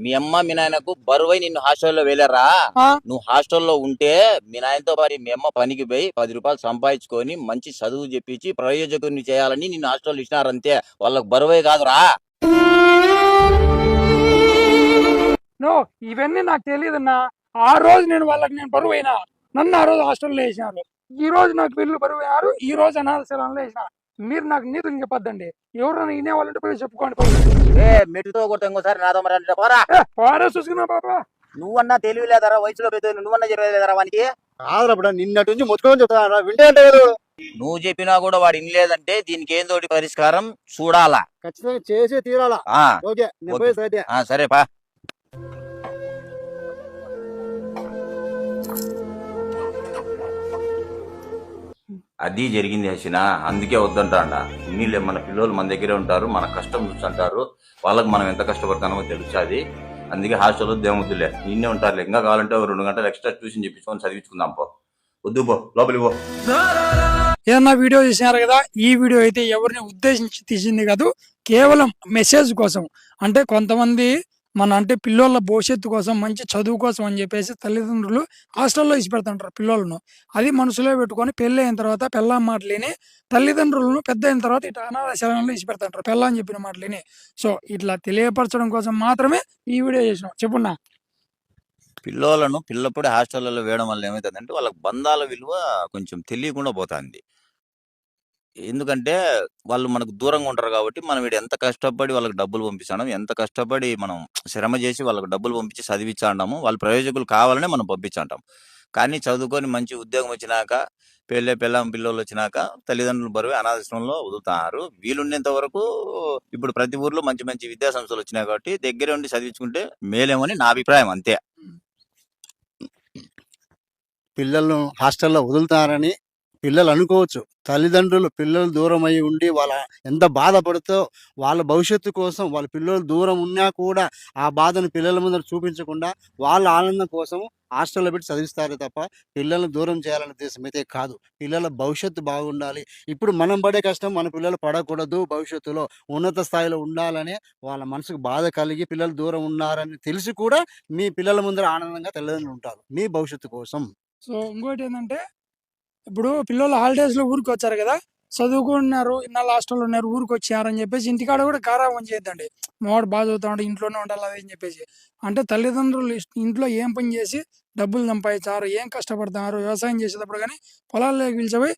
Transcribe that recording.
మీ అమ్మ మీ నాయనకు బరువై నిన్ను హాస్టల్లో వేలారా? ఆ, నువ్వు హాస్టల్లో ఉంటే మీ నాయనతో పాటు మీ అమ్మ పనికి పోయి 10 రూపాయలు సంపాదించుకొని మంచి చదువు చెప్పించి ప్రయోజకుని చేయాలని నిన్ను హాస్టల్లో ఇచ్చినారంతే. వాళ్ళకు బరువే కాదురా. నో ఇవన్నీ నాకు తెలియదన్నా. ఆ రోజు నేను వాళ్ళకి నేను బరువు అయినా, నన్ను ఆ రోజు హాస్టల్లో వేసినారు. ఈ రోజు నాకు వీళ్ళు బరువు అయినారు, ఈ రోజు అనాథశాలలో వేసిన. మీరు నాకు నీతులు చెప్పొద్దండి. ఎవరైనా వినే వాళ్ళంటే పోయి చెప్పుకోండి. ఏ మెట్టుతో కొడితే ఇంకోసారి నాతో మరి అంటే పోరా. వారే చూసుకున్నా బాబా. నువ్వన్నా తెలివి లేదరా, వయసులో పెద్ద నువ్వన్నా చెప్పలేదరా వానికి. కాదురా నిన్నటి నుంచి మొత్తుకొని చెప్తాను వింటే అంటే కదా వాడు. నువ్వు చెప్పినా కూడా వాడు ఇనలేదంటే దీనికి ఏందోటి పరిష్కారం చూడాలా. ఖచ్చితంగా చేసే తీరాలా. ఆ ఓకే నేను పోయి సైతే. సరే పా. అది జరిగింది హసిన, అందుకే వద్దంటాడ. వీళ్ళే మన పిల్లలు మన దగ్గరే ఉంటారు, మన కష్టం చూస్తుంటారు, వాళ్ళకి మనం ఎంత కష్టపడతామో తెలుస్తుంది. అందుకే హాస్టల్లో దేమొద్దులే, నిన్నే ఉంటారులే. ఇంకా కావాలంటే 2 గంటలు ఎక్స్ట్రా ట్యూషన్ చెప్పించుకొని చదివించుకుందాం. పో వద్దు, పో లోపలికి పో. ఏదన్నా వీడియో చూసినారు కదా, ఈ వీడియో అయితే ఎవరిని ఉద్దేశించి తీసింది కాదు, కేవలం మెసేజ్ కోసం. అంటే కొంతమంది అంటే పిల్లోళ్ళ భవిష్యత్తు కోసం, మంచి చదువు కోసం అని చెప్పేసి తల్లిదండ్రులు హాస్టల్లో ఇచ్చిపెడుతుంటారు పిల్లోళ్ళను. అది మనసులో పెట్టుకొని పెళ్ళి అయిన తర్వాత పెళ్ళాం మాటలేని తల్లిదండ్రులను పెద్ద అయిన తర్వాత ఇట్లా అనాథాశ్రమంలో ఇచ్చిపెడుతుంటారు పెళ్ళాం చెప్పిన మాటలేని. సో ఇట్లా తెలియపరచడం కోసం మాత్రమే ఈ వీడియో చేసినాం. చెప్పున్నా. పిల్లోలను పిల్లప్పుడే హాస్టల్లో వేయడం వల్ల ఏమవుతుందంటే వాళ్ళకి బంధాల విలువ కొంచెం తెలియకుండా పోతుంది. ఎందుకంటే వాళ్ళు మనకు దూరంగా ఉంటారు కాబట్టి మనం వీడు ఎంత కష్టపడి వాళ్ళకి డబ్బులు పంపిస్తాం, ఎంత కష్టపడి మనం శ్రమ చేసి వాళ్ళకి డబ్బులు పంపించి చదివించాము, వాళ్ళ ప్రయోజకులు కావాలనే మనం పంపించాంటాం. కానీ చదువుకొని మంచి ఉద్యోగం వచ్చినాక, పెళ్ళం పిల్లలు వచ్చినాక తల్లిదండ్రులు బరువు అనాథాశ్రమంలో వదులుతున్నారు. వీలుండేంత వరకు ఇప్పుడు ప్రతి ఊర్లో మంచి మంచి విద్యా సంస్థలు వచ్చినాయి కాబట్టి దగ్గరే ఉండి చదివించుకుంటే మేలేమని నా అభిప్రాయం, అంతే. పిల్లలను హాస్టల్లో వదులుతారని పిల్లలు అనుకోవచ్చు. తల్లిదండ్రులు పిల్లలు దూరం అయి ఉండి వాళ్ళ ఎంత బాధపడుతో వాళ్ళ భవిష్యత్తు కోసం వాళ్ళ పిల్లలు దూరం ఉన్నా కూడా ఆ బాధను పిల్లల ముందర చూపించకుండా వాళ్ళ ఆనందం కోసం హాస్టల్లో పెట్టి చదివిస్తారు తప్ప పిల్లల్ని దూరం చేయాలనే ఉద్దేశం అయితే కాదు. పిల్లల భవిష్యత్తు బాగుండాలి. ఇప్పుడు మనం పడే కష్టం మన పిల్లలు పడకూడదు. భవిష్యత్తులో ఉన్నత స్థాయిలో ఉండాలని వాళ్ళ మనసుకు బాధ కలిగి పిల్లలు దూరం ఉన్నారని తెలిసి కూడా మీ పిల్లల ముందర ఆనందంగా తల్లిదండ్రులు ఉంటారు మీ భవిష్యత్తు కోసం. సో ఇంకోటి ఏంటంటే, ఇప్పుడు పిల్లలు హాలిడేస్లో ఊరికి వచ్చారు కదా, చదువుకున్నారు, ఇన్నాళ్ళు హాస్టల్లో ఉన్నారు, ఊరికి వచ్చారని చెప్పేసి ఇంటికాడ కూడా గారాబం చేయొద్దండి. మావాడు బాగా చదువుతాడు, ఇంట్లోనే ఉండాలి అది అని చెప్పేసి. అంటే తల్లిదండ్రులు ఇంట్లో ఏం పని చేసి డబ్బులు సంపాదించారు, ఏం కష్టపడతారు, వ్యవసాయం చేసేటప్పుడు కానీ పొలాల్లోకి పిలిచిపోయి